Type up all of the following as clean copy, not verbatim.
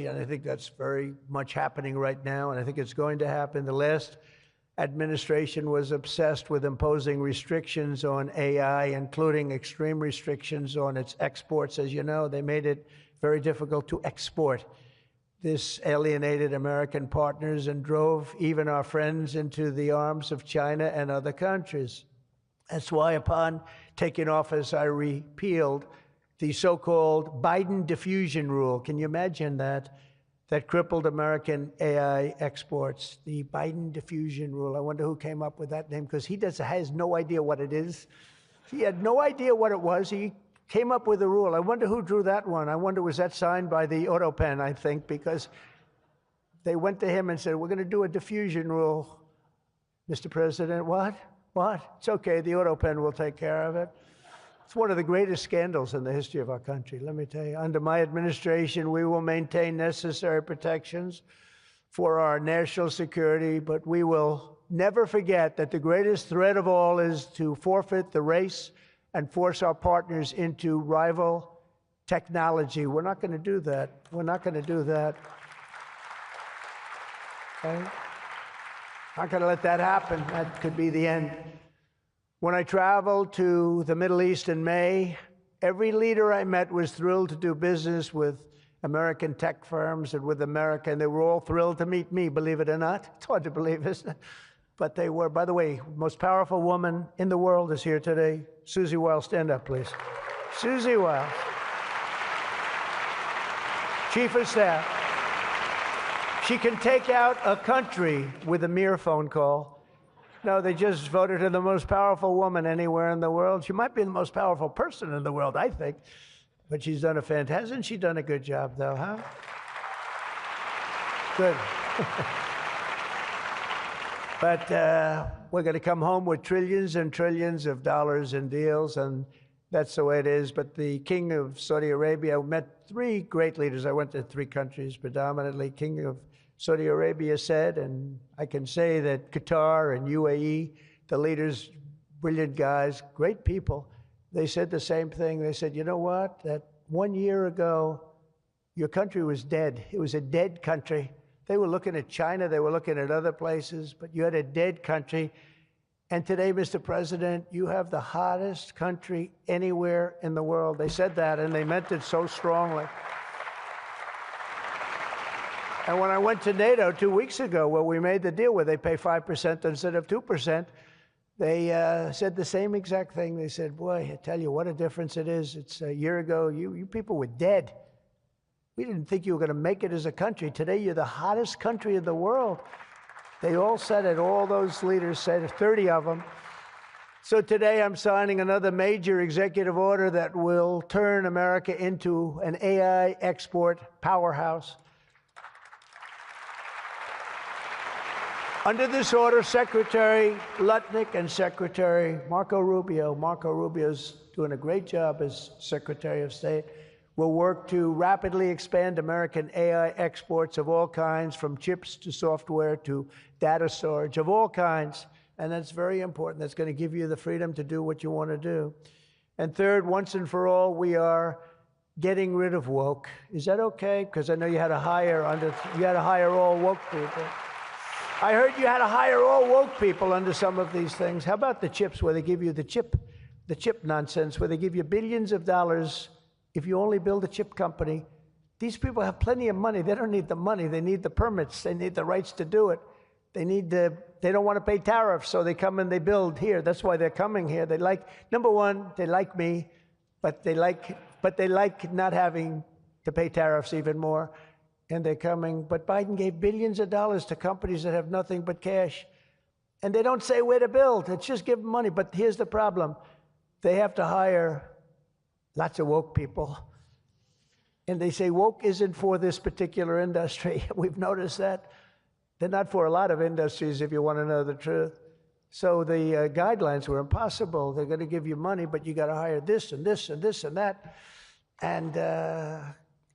And I think that's very much happening right now, and I think it's going to happen. The last administration was obsessed with imposing restrictions on AI, including extreme restrictions on its exports. As you know, they made it very difficult to export. This alienated American partners and drove even our friends into the arms of China and other countries. That's why upon taking office, I repealed the so-called Biden diffusion rule. Can you imagine that? That crippled American AI exports, the Biden diffusion rule. I wonder who came up with that name, because he has no idea what it is. He had no idea what it was. He came up with a rule. I wonder who drew that one. I wonder, was that signed by the auto pen, I think, because they went to him and said, we're going to do a diffusion rule. Mr. President, what? It's okay, the auto pen will take care of it. It's one of the greatest scandals in the history of our country, let me tell you. Under my administration, we will maintain necessary protections for our national security, but we will never forget that the greatest threat of all is to forfeit the race and force our partners into rival technology. We're not going to do that. We're not going to do that. Okay? Not going to let that happen. That could be the end. When I traveled to the Middle East in May, every leader I met was thrilled to do business with American tech firms and with America, and they were all thrilled to meet me, believe it or not. It's hard to believe, isn't it? But they were. By the way, most powerful woman in the world is here today. Susie Wiles, stand up, please. Susie Wiles, Chief of Staff. She can take out a country with a mere phone call. No, they just voted her the most powerful woman anywhere in the world. She might be the most powerful person in the world, I think. But she's done hasn't she done a good job, though, huh? Good. But we're going to come home with trillions and trillions of dollars in deals, and that's the way it is. But the King of Saudi Arabia, I met three great leaders. I went to three countries predominantly. King of Saudi Arabia said, and I can say that Qatar and UAE, the leaders, brilliant guys, great people, they said the same thing. They said, you know what, that 1 year ago, your country was dead. It was a dead country. They were looking at China, they were looking at other places, but you had a dead country. And today, Mr. President, you have the hottest country anywhere in the world. They said that, and they meant it so strongly. And when I went to NATO 2 weeks ago, where we made the deal where they pay 5% instead of 2%, they said the same exact thing. They said, boy, I tell you what a difference it is. It's a year ago, you people were dead. We didn't think you were going to make it as a country. Today, you're the hottest country in the world. They all said it. All those leaders said it, 30 of them. So today, I'm signing another major executive order that will turn America into an AI export powerhouse. Under this order, Secretary Lutnick and Secretary Marco Rubio's doing a great job as Secretary of State, will work to rapidly expand American AI exports of all kinds, from chips to software to data storage of all kinds. And that's very important. That's going to give you the freedom to do what you want to do. And third, once and for all, we are getting rid of woke. Is that okay? Because I know you had to hire all woke people. I heard you had to hire all woke people under some of these things. How about the chips, where they give you the chip nonsense, where they give you billions of dollars if you only build a chip company? These people have plenty of money. They don't need the money. They need the permits. They need the rights to do it. They don't want to pay tariffs, so they come and they build here. That's why they're coming here. They like, number one, they like me, but they like not having to pay tariffs even more. And they're coming. But Biden gave billions of dollars to companies that have nothing but cash. And they don't say where to build. It's just give them money. But here's the problem. They have to hire lots of woke people. And they say woke isn't for this particular industry. We've noticed that. They're not for a lot of industries, if you want to know the truth. So the guidelines were impossible. They're going to give you money, but you got to hire this and this and this and that. And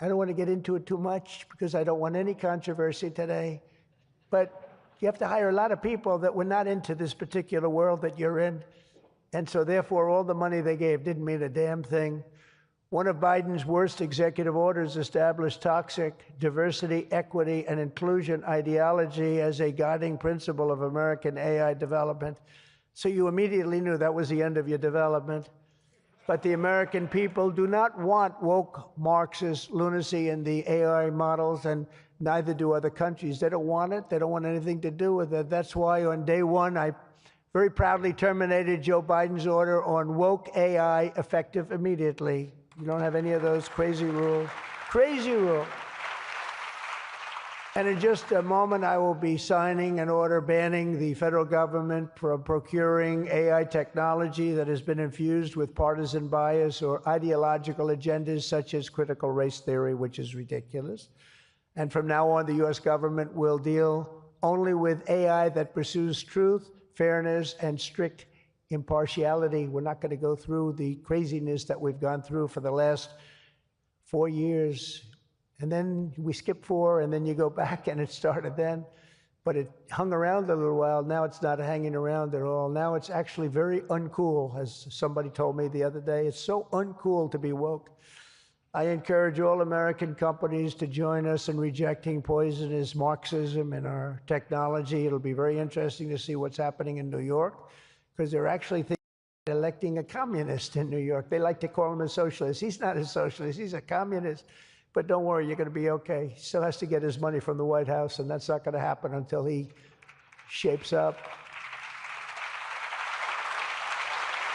I don't want to get into it too much because I don't want any controversy today. But you have to hire a lot of people that were not into this particular world that you're in. And so therefore, all the money they gave didn't mean a damn thing. One of Biden's worst executive orders established toxic diversity, equity, and inclusion ideology as a guiding principle of American AI development. So you immediately knew that was the end of your development. But the American people do not want woke Marxist lunacy in the AI models, and neither do other countries. They don't want it. They don't want anything to do with it. That's why on day one, I very proudly terminated Joe Biden's order on woke AI effective immediately. You don't have any of those crazy rules. Crazy rule. And in just a moment, I will be signing an order banning the federal government from procuring AI technology that has been infused with partisan bias or ideological agendas such as critical race theory, which is ridiculous. And from now on, the U.S. government will deal only with AI that pursues truth, fairness, and strict impartiality. We're not going to go through the craziness that we've gone through for the last 4 years. And then we skip 4, and then you go back, and it started then. But it hung around a little while. Now it's not hanging around at all. Now it's actually very uncool, as somebody told me the other day. It's so uncool to be woke. I encourage all American companies to join us in rejecting poisonous Marxism in our technology. It'll be very interesting to see what's happening in New York, because they're actually thinking of electing a communist in New York. They like to call him a socialist. He's not a socialist. He's a communist. But don't worry, you're going to be okay. He still has to get his money from the White House, and that's not going to happen until he shapes up.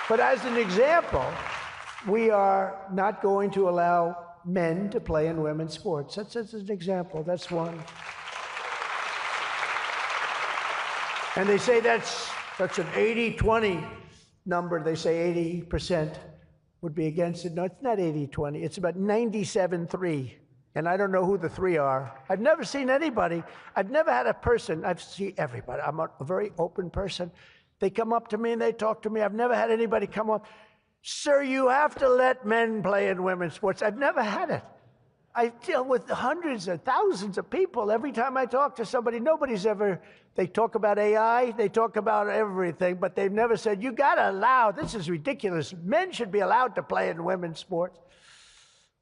But as an example, we are not going to allow men to play in women's sports. That's an example. That's one. And they say that's an 80-20 number. They say 80% would be against it. No, it's not 80-20. It's about 97-3. And I don't know who the 3 are. I've never seen anybody. I've never had a person. I've seen everybody. I'm a very open person. They come up to me and they talk to me. I've never had anybody come up, "Sir, you have to let men play in women's sports." I've never had it. I deal with hundreds of thousands of people. Every time I talk to somebody, nobody's ever, they talk about AI, they talk about everything, but they've never said, "You gotta allow, this is ridiculous. Men should be allowed to play in women's sports."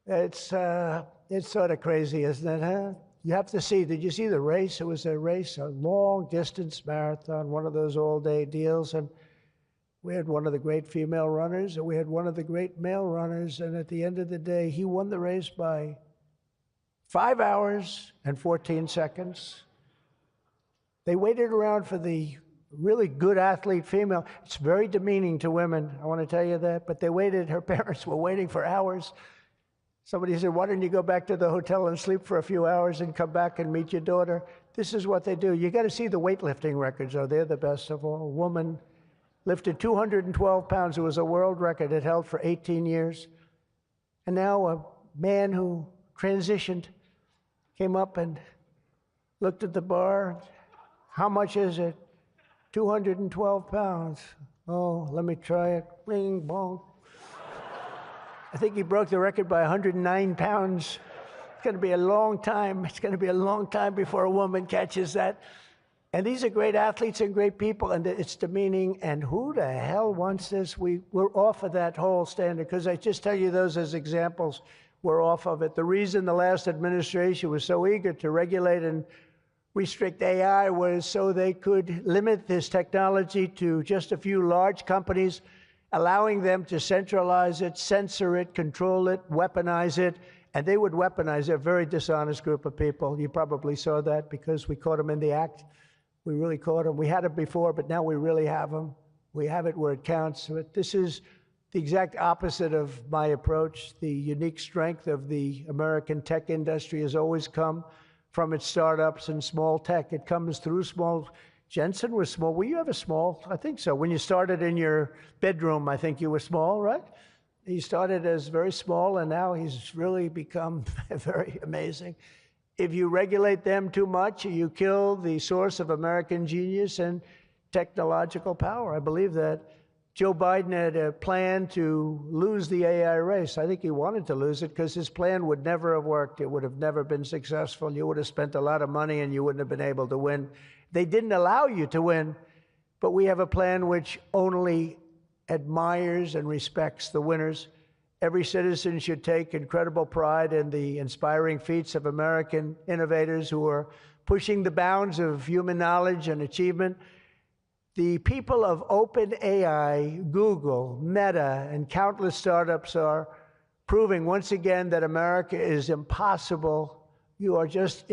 It's sort of crazy, isn't it, huh? You have to see, did you see the race? It was a race, a long distance marathon, one of those all-day deals, and we had one of the great female runners, and we had one of the great male runners, and at the end of the day, he won the race by 5 hours and 14 seconds. They waited around for the really good athlete female. It's very demeaning to women, I want to tell you that, but they waited, her parents were waiting for hours. Somebody said, "Why don't you go back to the hotel and sleep for a few hours and come back and meet your daughter?" This is what they do. You got to see the weightlifting records, though. They're the best of all. A woman lifted 212 pounds. It was a world record. It held for 18 years. And now a man who transitioned came up and looked at the bar. "How much is it?" 212 pounds. "Oh, let me try it." Bing, bong. I think he broke the record by 109 pounds. It's going to be a long time. It's going to be a long time before a woman catches that. And these are great athletes and great people, and it's demeaning. And who the hell wants this? We're off of that whole standard, because I just tell you those as examples. We're off of it. The reason the last administration was so eager to regulate and restrict AI was so they could limit this technology to just a few large companies, allowing them to centralize it, censor it, control it, weaponize it. And they would weaponize it. A very dishonest group of people. You probably saw that because we caught them in the act. We really caught them. We had it before, but now we really have them. We have it where it counts. But this is the exact opposite of my approach. The unique strength of the American tech industry has always come from its startups and small tech. It comes through small. Jensen was small. Were you ever small? I think so. When you started in your bedroom, I think you were small, right? He started as very small, and now he's really become very amazing. If you regulate them too much, you kill the source of American genius and technological power. I believe that. Joe Biden had a plan to lose the AI race. I think he wanted to lose it because his plan would never have worked. It would have never been successful. You would have spent a lot of money and you wouldn't have been able to win. They didn't allow you to win, but we have a plan which only admires and respects the winners. Every citizen should take incredible pride in the inspiring feats of American innovators who are pushing the bounds of human knowledge and achievement. The people of OpenAI, Google, Meta, and countless startups are proving once again that America is impossible. You are just